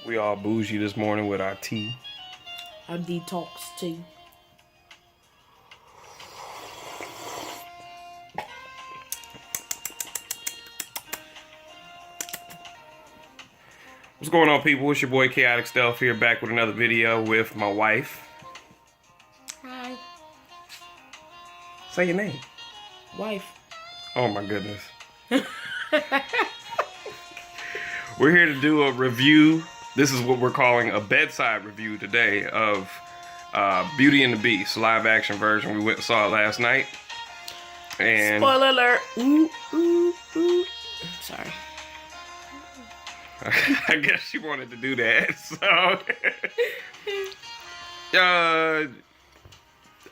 We all bougie this morning with our tea. Our detox tea. What's going on, people? It's your boy Chaotic Stealth here, back with another video with my wife. Hi. Say your name. Wife. Oh my goodness. We're here to do a review. This is what we're calling a bedside review today of Beauty and the Beast, live action version. We went and saw it last night. And spoiler alert. Ooh, ooh, ooh. Sorry. I guess she wanted to do that. So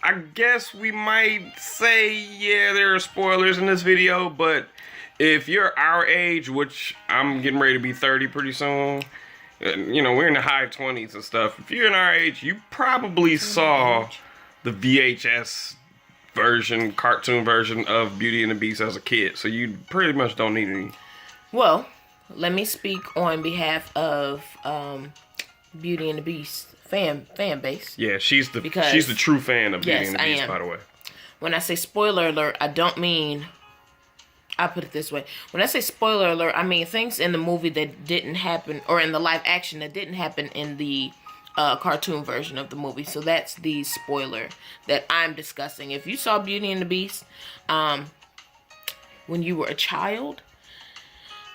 I guess we might say, yeah, there are spoilers in this video, but if you're our age, which I'm getting ready to be 30 pretty soon, you know, we're in the high 20s and stuff. If you're in our age, you probably saw the VHS version, cartoon version of Beauty and the Beast as a kid, so you pretty much don't need any. Well, let me speak on behalf of Beauty and the Beast fan base. Yeah, she's the true fan of Beauty and the Beast, by the way. When I say spoiler alert, I don't mean, I put it this way. When I say spoiler alert, I mean things in the movie that didn't happen, or in the live action that didn't happen in the cartoon version of the movie. So that's the spoiler that I'm discussing. If you saw Beauty and the Beast when you were a child,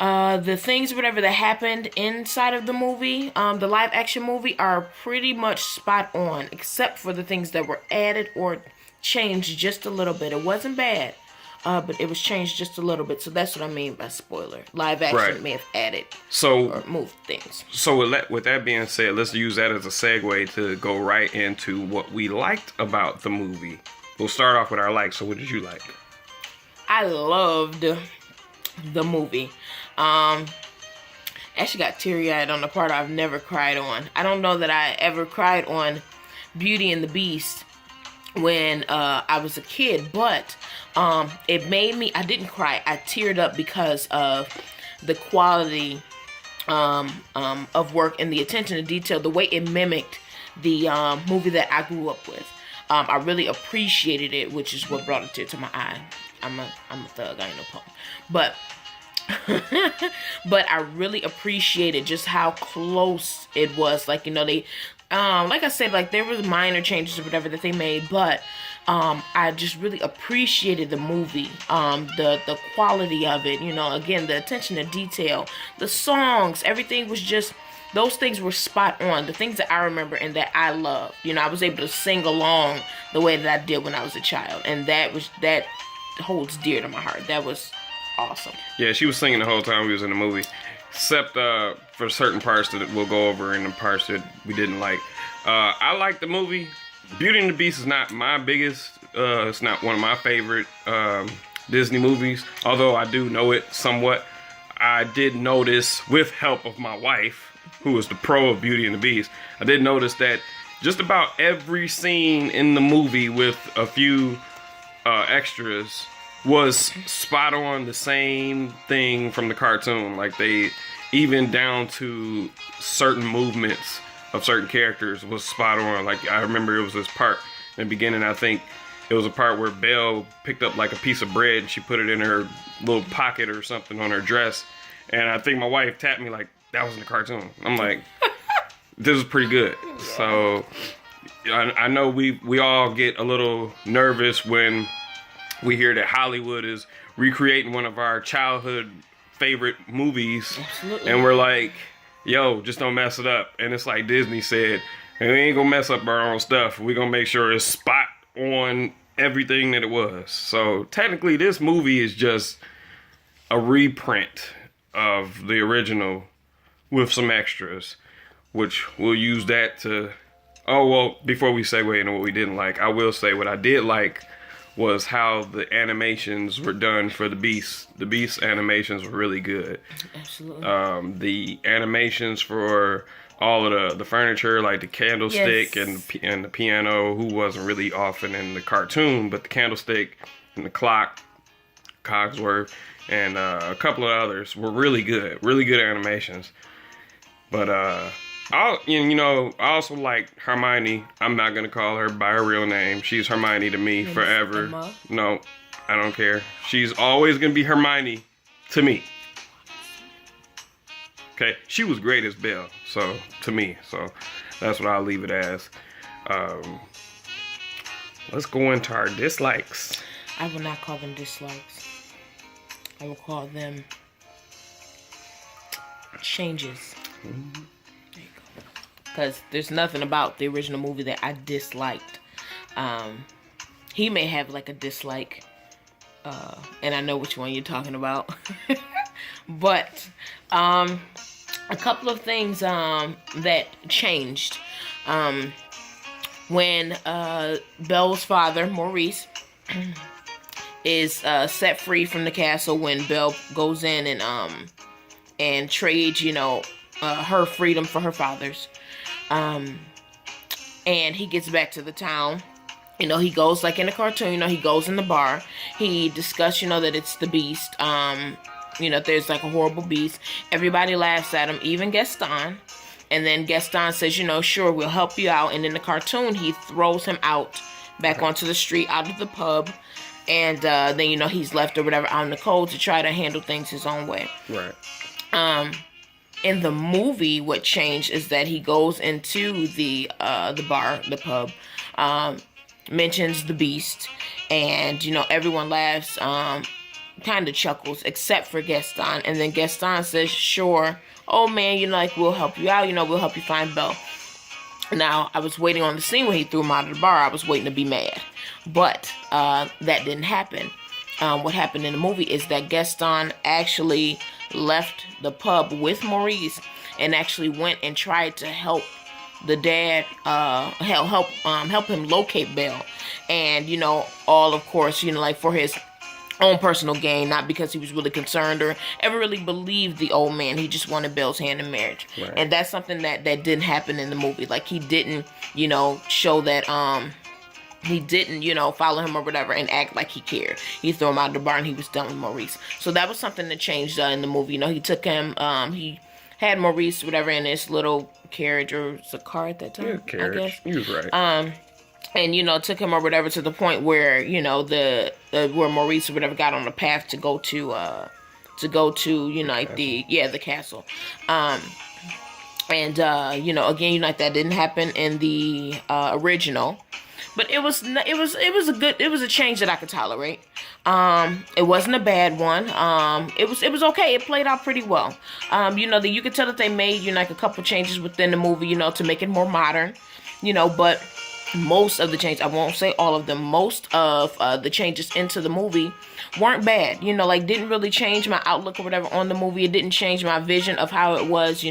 the things, whatever that happened inside of the movie, the live action movie, are pretty much spot on, except for the things that were added or changed just a little bit. It wasn't bad, but it was changed just a little bit. So that's what I mean by spoiler. Live action may have added or moved things. So with that being said, let's use that as a segue to go right into what we liked about the movie. We'll start off with our likes. So what did you like? I loved the movie. Actually got teary-eyed on the part I've never cried on. I don't know that I ever cried on Beauty and the Beast when I was a kid, but it made me, I didn't cry, I teared up because of the quality of work and the attention to detail, the way it mimicked the movie that I grew up with. I really appreciated it, which is what brought a tear to my eye. I'm a thug, I ain't no punk. But but I really appreciated just how close it was. Like, you know, they like I said, like there was minor changes or whatever that they made, but I just really appreciated the movie, the quality of it, you know, again, the attention to detail, the songs, everything was just, those things were spot on, the things that I remember and that I love. You know, I was able to sing along the way that I did when I was a child, and that holds dear to my heart. That was awesome. Yeah, she was singing the whole time we was in the movie, except for certain parts that we'll go over and the parts that we didn't like. I liked the movie. Beauty and the Beast is not my biggest, it's not one of my favorite Disney movies, although I do know it somewhat. I did notice, with help of my wife, who is the pro of Beauty and the Beast, I did notice that just about every scene in the movie with a few extras was spot on the same thing from the cartoon. Like, they, even down to certain movements of certain characters, was spot on. Like, I remember it was this part in the beginning, I think it was a part where Belle picked up like a piece of bread and she put it in her little pocket or something on her dress, and I think my wife tapped me like, that was in the cartoon. I'm like, this is pretty good. Yeah. So I know we all get a little nervous when we hear that Hollywood is recreating one of our childhood favorite movies. Absolutely. And we're like, yo, just don't mess it up. And it's like Disney said, we ain't gonna mess up our own stuff. We're gonna make sure it's spot on everything that it was. So technically this movie is just a reprint of the original with some extras, which we'll use that to, oh, well, before we segue into what we didn't like, I will say what I did like was how the animations were done for the Beast. The Beast animations were really good. Absolutely. The animations for all of the furniture, like the candlestick, yes, and the piano, who wasn't really often in the cartoon, but the candlestick and the clock, Cogsworth, and a couple of others were really good animations. But I also like Hermione. I'm not gonna call her by her real name. She's Hermione to me forever. Emma? No, I don't care. She's always gonna be Hermione to me. Okay, she was great as Belle, so to me, so that's what I'll leave it as. Let's go into our dislikes. I will not call them dislikes. I will call them changes. Mm-hmm. There you go. Because there's nothing about the original movie that I disliked. He may have like a dislike, and I know which one you're talking about. But a couple of things that changed. When Belle's father, Maurice, is set free from the castle, when Belle goes in and trades, her freedom for her father's, and he gets back to the town. He goes like in the cartoon. He goes in the bar. He discusses, that it's the beast. There's like a horrible beast. Everybody laughs at him, even Gaston. And then Gaston says, sure, we'll help you out. And in the cartoon, he throws him out back onto the street, out of the pub. And then, he's left or whatever out in the cold to try to handle things his own way. Right. In the movie, what changed is that he goes into the bar, the pub, mentions the beast. And, everyone laughs, kind of chuckles, except for Gaston. And then Gaston says, sure, oh man, we'll help you out, we'll help you find Belle. Now, I was waiting on the scene when he threw him out of the bar. I was waiting to be mad. But that didn't happen. What happened in the movie is that Gaston actually left the pub with Maurice and actually went and tried to help the dad, help him locate Belle. And, all, of course, for his own personal gain, not because he was really concerned or ever really believed the old man. He just wanted Belle's hand in marriage. Right. And that's something that didn't happen in the movie. Like, he didn't, show that, he didn't, follow him or whatever and act like he cared. He threw him out of the bar and he was done with Maurice. So that was something that changed in the movie. He took him, he had Maurice, whatever, in this little carriage, or it was a car at that time, Yeah, carriage. I guess. He was right. And, took him or whatever to the point where, where Maurice or whatever got on the path to go to unite the castle. Again, unite that didn't happen in the original, but it was a change that I could tolerate. It wasn't a bad one. It was okay. It played out pretty well. You could tell that they made, a couple changes within the movie, to make it more modern, but most of the changes, I won't say all of them, most of the changes into the movie weren't bad. Didn't really change my outlook or whatever on the movie. It didn't change my vision of how it was,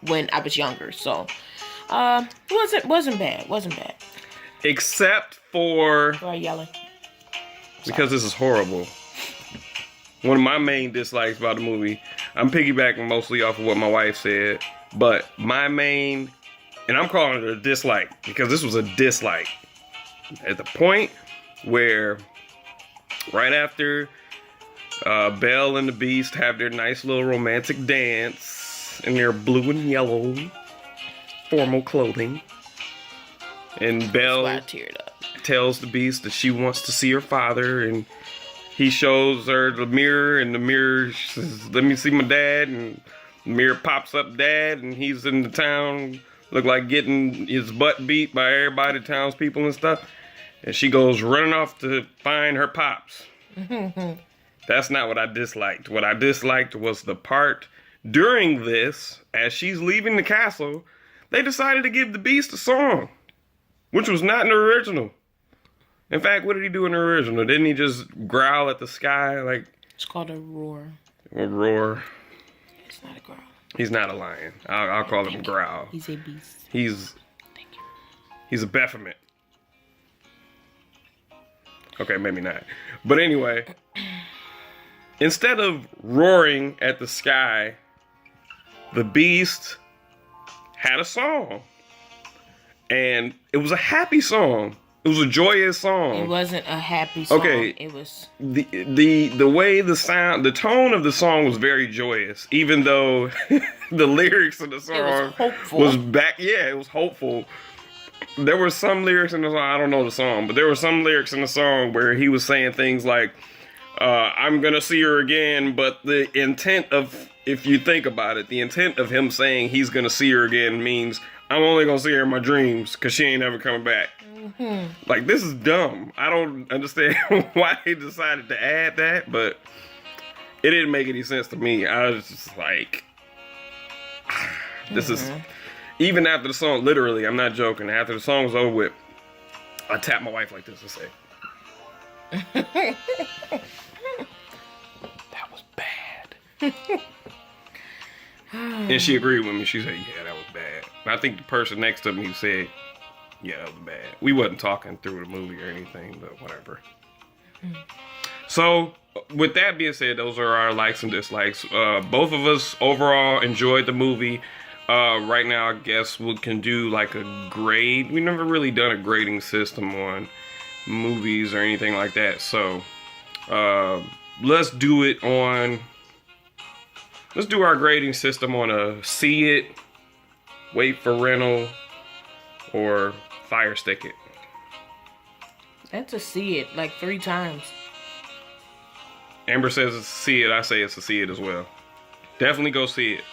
when I was younger. So, it wasn't bad. Wasn't bad. Except for... Why are you yelling? Because this is horrible. One of my main dislikes about the movie, I'm piggybacking mostly off of what my wife said, but my main... And I'm calling it a dislike because this was a dislike. At the point where, right after Belle and the Beast have their nice little romantic dance in their blue and yellow formal clothing, and Belle tells the Beast that she wants to see her father, and he shows her the mirror, and the mirror says, "Let me see my dad," and the mirror pops up Dad, and he's in the town. Look like getting his butt beat by everybody, townspeople and stuff. And she goes running off to find her pops. That's not what I disliked. What I disliked was the part during this, as she's leaving the castle, they decided to give the Beast a song, which was not in the original. In fact, what did he do in the original? Didn't he just growl at the sky? It's called a roar. A roar. It's not a growl. He's not a lion. I'll call him growl. He's a beast. He's a Baphomet. Okay, maybe not. But anyway, instead of roaring at the sky, the Beast had a song. And it was a happy song. It was a joyous song. It wasn't a happy song. Okay. It was The way the sound, the tone of the song was very joyous, even though the lyrics of the song was hopeful. was back. Yeah, it was hopeful. There were some lyrics in the song. I don't know the song, but there were some lyrics in the song where he was saying things like, "I'm gonna see her again," but the intent of, if you think about it, the intent of him saying he's gonna see her again means I'm only gonna see her in my dreams because she ain't ever coming back. Mm-hmm. Like, this is dumb. I don't understand why he decided to add that, but it didn't make any sense to me. I was just like, this is, even after the song, literally, I'm not joking, after the song was over with, I tapped my wife like this and say, that was bad. And she agreed with me. She said, yeah, that was bad. And I think the person next to me said, yeah, that was bad. We wasn't talking through the movie or anything, but whatever. So, with that being said, those are our likes and dislikes. Both of us overall enjoyed the movie. Right now, I guess we can do like a grade. We've never really done a grading system on movies or anything like that. So, let's do it on... Let's do our grading system on a see it, wait for rental, or fire stick it. That's a see it like 3 times. Amber says it's a see it. I say it's a see it as well. Definitely go see it.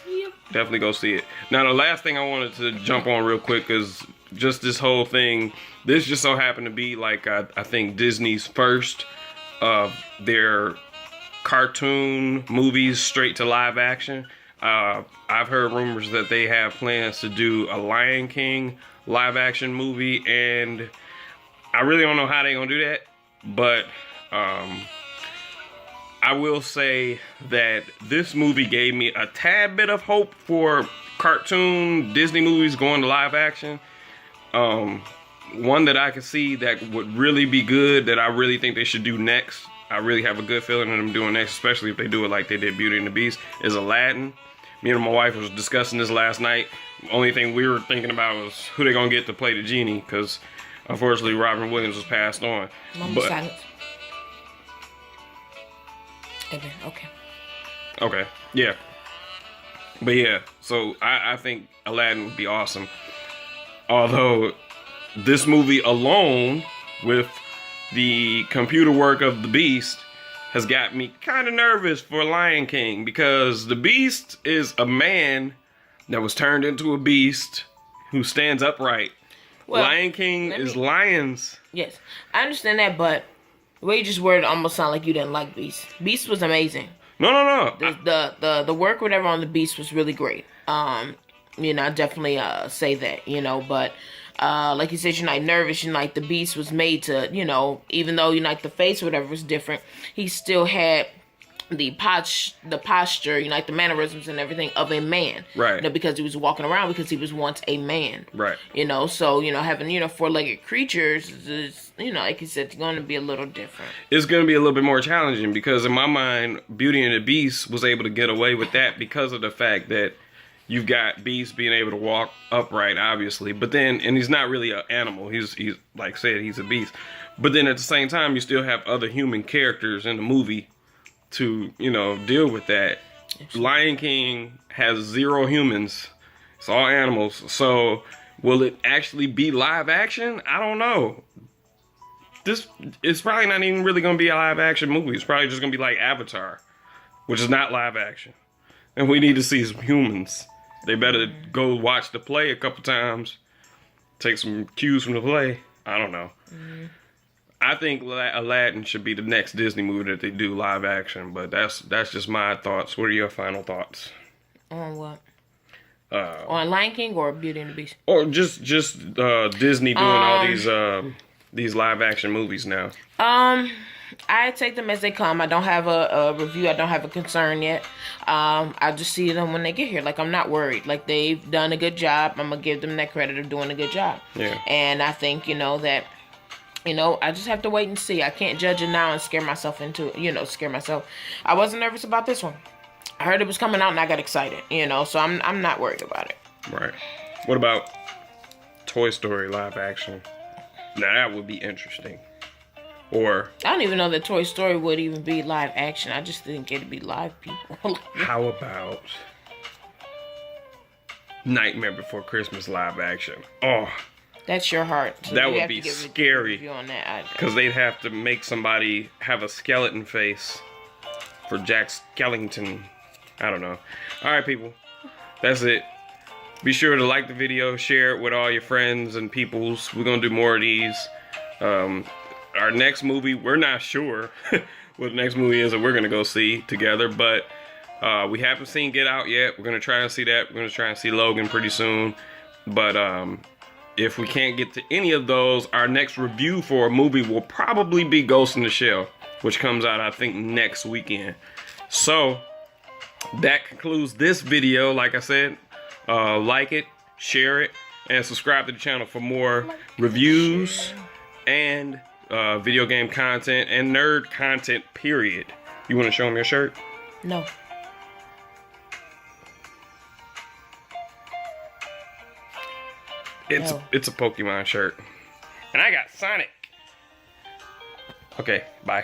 Yep. Definitely go see it. Now, the last thing I wanted to jump on real quick is just this whole thing. This just so happened to be like, I think Disney's first of their cartoon movies straight to live action. I've heard rumors that they have plans to do a Lion King live action movie, and I really don't know how they're gonna do that, but I will say that this movie gave me a tad bit of hope for cartoon Disney movies going to live action. One that I could see that would really be good, that I really think they should do next, I really have a good feeling of them doing next, especially if they do it like they did Beauty and the Beast, is Aladdin. Me and my wife was discussing this last night. Only thing we were thinking about was who they're gonna get to play the genie, because unfortunately Robin Williams was passed on. Moment silence. Okay. Okay. Yeah. But yeah, so I think Aladdin would be awesome. Although this movie alone, with the computer work of the Beast, has got me kind of nervous for Lion King, because the Beast is a man that was turned into a beast who stands upright. Well, Lion King is lions. Yes, I understand that, but the way you just worded almost sound like you didn't like Beast. Beast was amazing. No. The work, whatever, on the Beast was really great. I definitely say that, but like you said, you're not nervous. The Beast was made to, even though the face or whatever was different, he still had the posture, the mannerisms and everything of a man. Right. Because he was walking around because he was once a man. Right. So, having, four-legged creatures is, like you said, it's going to be a little different. It's going to be a little bit more challenging, because in my mind, Beauty and the Beast was able to get away with that because of the fact that you've got Beast being able to walk upright, obviously, but then, and he's not really an animal. He's like I said, he's a beast. But then at the same time, you still have other human characters in the movie to, deal with that. Lion King has 0 humans. It's all animals. So will it actually be live action? I don't know. It's probably not even really going to be a live action movie. It's probably just going to be like Avatar, which is not live action. And we need to see some humans. They better go watch the play a couple times. Take some cues from the play. I don't know. Mm-hmm. I think Aladdin should be the next Disney movie that they do live action. But that's just my thoughts. What are your final thoughts? On what? On Lion King or Beauty and the Beast? Or just Disney doing all these live action movies now. I take them as they come. I don't have a review. I don't have a concern yet. I just see them when they get here. Like, I'm not worried. Like, they've done a good job. I'm going to give them that credit of doing a good job. Yeah. And I think, that, I just have to wait and see. I can't judge it now and scare myself into it, scare myself. I wasn't nervous about this one. I heard it was coming out and I got excited, so I'm not worried about it. Right. What about Toy Story live action? Now that would be interesting. Or I don't even know that Toy Story would even be live action. I just think it'd be live people. how about Nightmare Before Christmas live action? Oh, That's your heart. So that you would have be to give a scary. review on that. Because they'd have to make somebody have a skeleton face for Jack Skellington. I don't know. Alright, people. That's it. Be sure to like the video, share it with all your friends and peoples. We're going to do more of these. Our next movie, we're not sure what the next movie is that we're going to go see together. But we haven't seen Get Out yet. We're going to try and see that. We're going to try and see Logan pretty soon. But if we can't get to any of those, our next review for a movie will probably be Ghost in the Shell, which comes out, I think, next weekend. So, that concludes this video. Like I said, like it, share it, and subscribe to the channel for more reviews and video game content and nerd content, period. You want to show them your shirt? No. It's a Pokemon shirt. And I got Sonic. Okay, bye.